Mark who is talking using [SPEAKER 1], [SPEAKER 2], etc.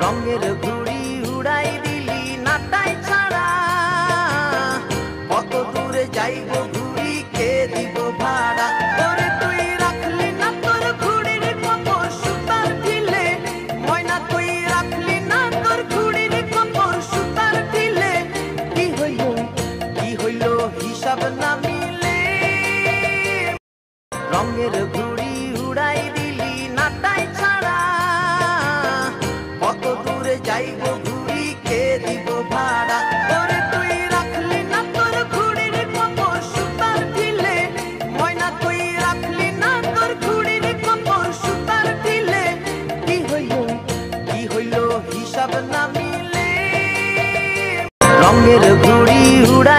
[SPEAKER 1] রঙের ঘুড়ি উড়াই দিলি নাটাই ছাড়া, কত দূরে যাইব ঘুড়ি কে দিব ভাড়া। ওরে তুই রাখলি না তোর ঘুড়ির কপর সুতার ঢিলে, ময়না তুই রাখলি না তোর ঘুড়ির কপর সুতার ঢিলে। কি হইল হিসাব না মিলে, রঙের ঘুড়ি উড়াই দিলি নাটাই ছাড়া, কত দূরে যাইব ঘুড়ি কে দিব ভাড়া। ওরে তুই রাখলি না তোর ঘুড়ির কপর সুতার ঢিলে, ময়না তুই রাখলি না তোর ঘুড়ির কপর সুতার ঢিলে। কি হইল হিসাব না মিলে, রঙের ঘুড়ি উড়াই